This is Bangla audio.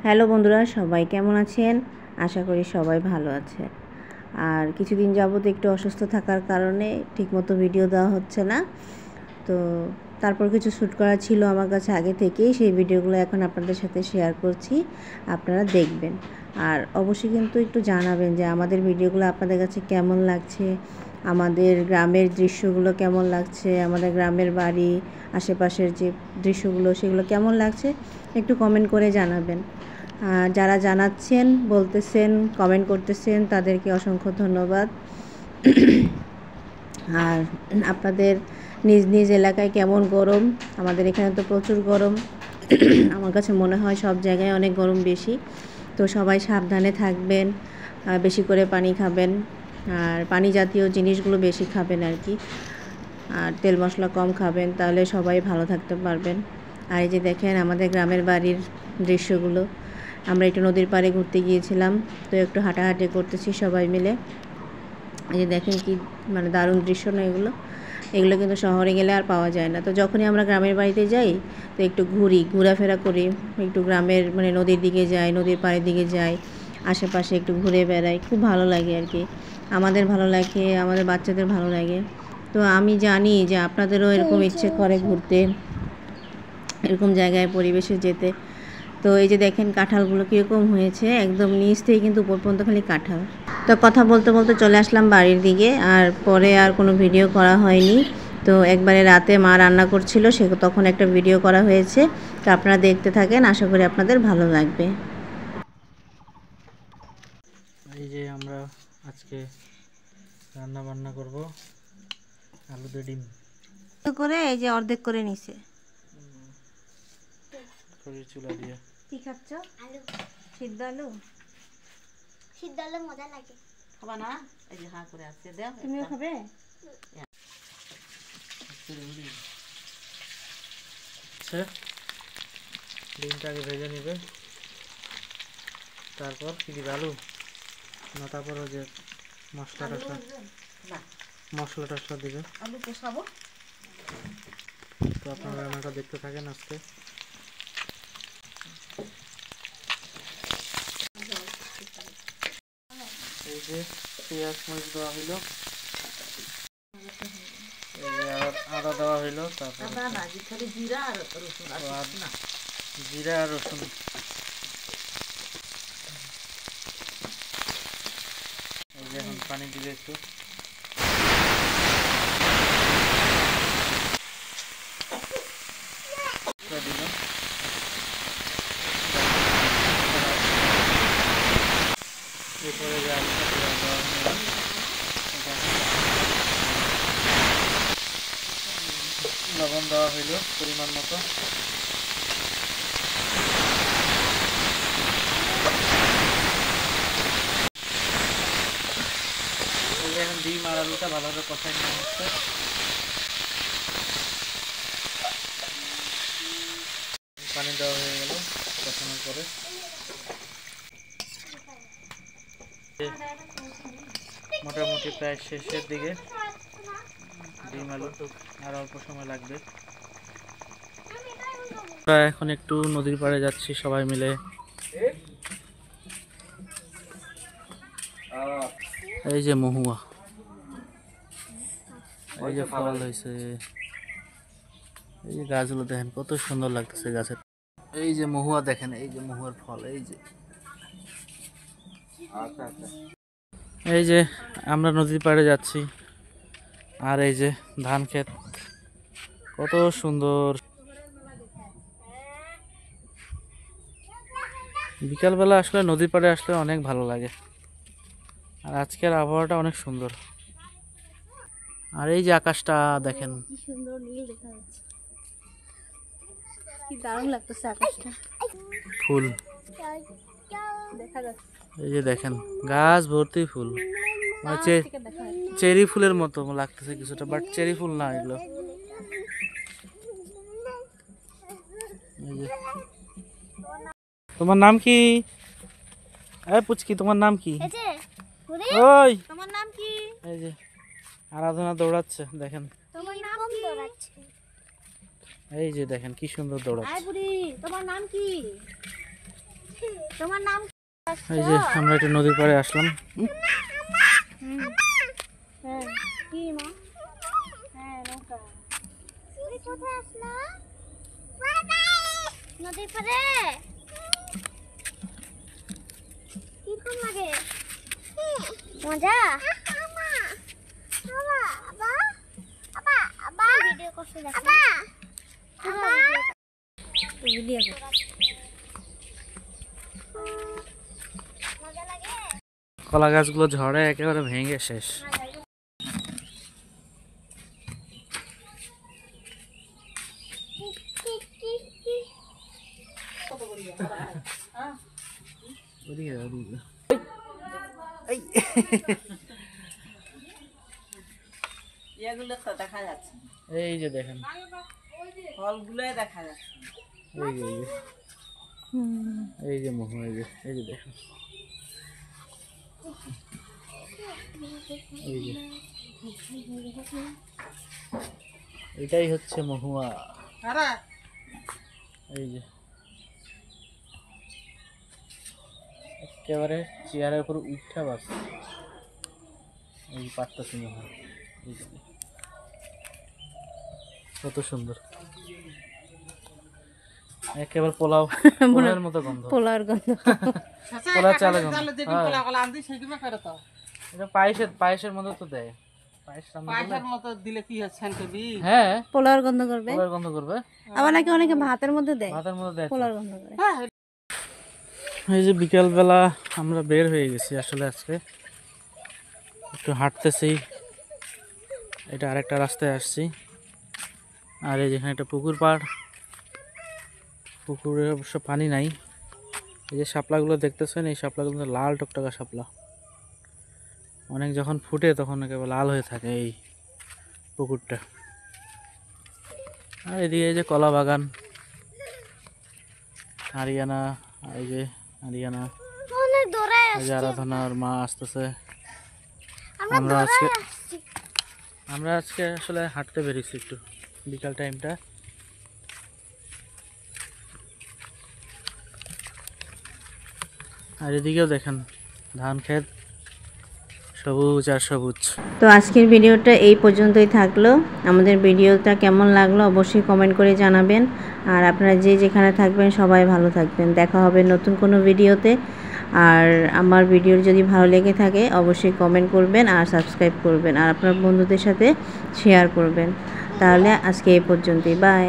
হ্যালো বন্ধুরা, সবাই কেমন আছেন? আশা করি সবাই ভালো আছে। আর কিছুদিন যাবত একটু অসুস্থ থাকার কারণে ঠিকমতো ভিডিও দেওয়া হচ্ছে না। তো তারপর কিছু শ্যুট করা ছিল আমার কাছে আগে থেকেই, সেই ভিডিওগুলো এখন আপনাদের সাথে শেয়ার করছি, আপনারা দেখবেন। আর অবশ্যই কিন্তু একটু জানাবেন যে আমাদের ভিডিওগুলো আপনাদের কাছে কেমন লাগছে, আমাদের গ্রামের দৃশ্যগুলো কেমন লাগছে, আমাদের গ্রামের বাড়ি আশেপাশের যে দৃশ্যগুলো সেগুলো কেমন লাগছে একটু কমেন্ট করে জানাবেন। যারা জানাচ্ছেন, বলতেছেন, কমেন্ট করতেছেন তাদেরকে অসংখ্য ধন্যবাদ। আর আপনাদের নিজ নিজ এলাকায় কেমন গরম? আমাদের এখানে তো প্রচুর গরম। আমার কাছে মনে হয় সব জায়গায় অনেক গরম বেশি। তো সবাই সাবধানে থাকবেন, বেশি করে পানি খাবেন, আর পানি জাতীয় জিনিসগুলো বেশি খাবেন আর কি। আর তেল মশলা কম খাবেন, তাহলে সবাই ভালো থাকতে পারবেন। আর এই যে দেখেন আমাদের গ্রামের বাড়ির দৃশ্যগুলো। আমরা একটু নদীর পাড়ে ঘুরতে গিয়েছিলাম, তো একটু হাঁটাহাঁটি করতেছি সবাই মিলে। এই যে দেখেন কি মানে দারুণ দৃশ্য না এগুলো। এগুলো কিন্তু শহরে গেলে আর পাওয়া যায় না। তো যখনই আমরা গ্রামের বাড়িতে যাই তো একটু ঘোরাফেরা করি, একটু গ্রামের মানে নদীর দিকে যাই, নদীর পাড়ের দিকে যাই, আশেপাশে একটু ঘুরে বেড়াই, খুব ভালো লাগে আর কি। আমাদের ভালো লাগে, আমাদের বাচ্চাদের ভালো লাগে। তো আমি জানি যে আপনাদেরও এরকম ইচ্ছে করে ঘুরতে, এরকম জায়গায় পরিবেশে যেতে। তো এই যে দেখেন কাঁঠালগুলো কীরকম হয়েছে, একদম নিচ থেকে কিন্তু উপর পর্যন্ত খালি কাঁঠাল। তো কথা বলতে বলতে চলে আসলাম বাড়ির দিকে, আর পরে আর কোনো ভিডিও করা হয়নি। তো একবারে রাতে মা রান্না করছিল, সে তখন একটা ভিডিও করা হয়েছে। তো আপনারা দেখতে থাকেন, আশা করি আপনাদের ভালো লাগবে। এই যে আমরা আজকে রান্না বান্না করব আলু দিয়ে ডিম করে, এই যে অর্ধেক করে নিছে খড়ির চুলা দিয়ে। কি খাচ্ছ? আলু, সিদ্ধ আলু। সিদ্ধ আলু মজা লাগে। খাবা না? এই যে হা করে আছে, দাও। তুমিও খাবে? ডিমটা আগে ভেজে নিবে, তারপর কি দিবে? আলু না, তারপর ওই যে মশলা টসলা দিবে। আলু কষাবো। তো আপনারা রান্নাটা দেখতে থাকেন আজকে। এই যে পেঁয়াজ মরিচ দেওয়া হইলো, আদা দেওয়া হইলো, তারপর জিরা আর রসুন। জিরা আর রসুন। এই যে এখন পানি দিলে একটু দিল। এরপরে যে আলুটা দেওয়া হলো, লবণ দেওয়া হইল পরিমাণ মতো। এখন ডিম আর আলুটা ভালোভাবে কষাই নেওয়া হচ্ছে। পানি দেওয়া হয়ে গেল কষানোর পরে। মোটামুটি প্রায় শেষের দিকে, ডিম আলু আর অল্প সময় লাগবে। আমরা এখন একটু নদীর পাড়ে যাচ্ছি সবাই মিলে। এই যে মহুয়া, এই যে ফল হয়েছে, এই যে গাছগুলো দেখেন কত সুন্দর লাগতেছে গাছের। এই যে মহুয়া দেখেন, এই যে মহুয়ার ফল। এই যে এই যে আমরা নদীর পাড়ে যাচ্ছি, আর এই যে ধান ক্ষেত কত সুন্দর। বিকালবেলা আসলে নদীর পাড়ে আসলে অনেক ভালো লাগে, আর আজকের আবহাওয়াটা অনেক সুন্দর। আর এই যে আকাশটা দেখেন কি সুন্দর নীল দেখা যাচ্ছে, কি দারুণ লাগতেছে আকাশটা। ফুল দেখা যাচ্ছে, এই যে দেখেন গাছ ভর্তি ফুল, চেরি ফুলের মতো লাগতেছে কিছুটা, বাট চেরি ফুল না এগুলো। তোমার নাম কি? পুচকি, তোমার নাম কি? ওই তোমার নাম কি? এই যে আরাধনা দৌড়াচ্ছে দেখেন, তোমার নাম কি? দৌড়াচ্ছে, এই যে দেখেন কি সুন্দর দৌড়াচ্ছে। আয় বুড়ি, তোমার নাম কি? তোমার নাম এই যে আমরা একটা নদীর পাড়ে আসলাম। হ্যাঁ কি মা? হ্যাঁ নৌকা। তুমি কোথায় আসলা? নদীর পাড়ে। কিরকম লাগে? মজা? ভিডিও করতে দেখো। ভিডিও কর। মজা লাগে? কলা গাছগুলো ঝড়ে একেবারে ভেঙে শেষ। এগুলো তো দেখা যাচ্ছে, এই যে দেখেন, ফলগুলোই দেখা যাচ্ছে। এই যে এই যে মহু, এই যে দেখেন, এই যে এটাই হচ্ছে মহুয়া। এই যে একেবারে চেয়ারের উপর উঠা বাস, এই পাটটা সুন্দর হয়, কত সুন্দর, একেবারে পোলাও পোলাওয়ের মতো গন্ধ, পোলার গন্ধ। পোলাও চালের গন্ধ। এটা পায়েসের মধ্যে তো দেয়, পায়েস রান্না করলে মতো দিলে কি হচ্ছে? হ্যাঁ পোলার গন্ধ করবে, পোলাওয়ের গন্ধ করবে। আবার নাকি অনেকে ভাতের মধ্যে দেয়, ভাতের মধ্যে দেয় তো। পোলার গন্ধ করে। এই যে বিকালবেলা আমরা বের হয়ে গেছি আসলে আজকে একটু হাঁটতেছি, এটা আরেকটা রাস্তায় আসছি। আর এই যেখানে একটা পুকুর পাড়, পুকুরে অবশ্য পানি নাই। এই যে শাপলাগুলো দেখতেছেন, এই শাপলাগুলো কিন্তু লাল টকটকা শাপলা, অনেক যখন ফুটে তখন একেবারে লাল হয়ে থাকে এই পুকুরটা। আর এদিকে এই যে কলা বাগান, হারিয়ানা, এই যে হারিয়ানা, অনেক দূরে এই যে আরাধনার মা আসতেছে। আমরা আমরা আজকে আসলে হাঁটতে বেরিয়েছি একটু বিকাল টাইমটা। আর এদিকেও দেখেন ধান ক্ষেত, সবুজ আর সবুজ। তো আজকের ভিডিওটা এই পর্যন্তই থাকলো। আমাদের ভিডিওটা কেমন লাগলো অবশ্যই কমেন্ট করে জানাবেন। আর আপনারা যে যেখানে থাকবেন সবাই ভালো থাকবেন। দেখা হবে নতুন কোনো ভিডিওতে। আর আমার ভিডিও যদি ভালো লেগে থাকে অবশ্যই কমেন্ট করবেন আর সাবস্ক্রাইব করবেন আর আপনার বন্ধুদের সাথে শেয়ার করবেন। তাহলে আজকে এই পর্যন্তই, বাই।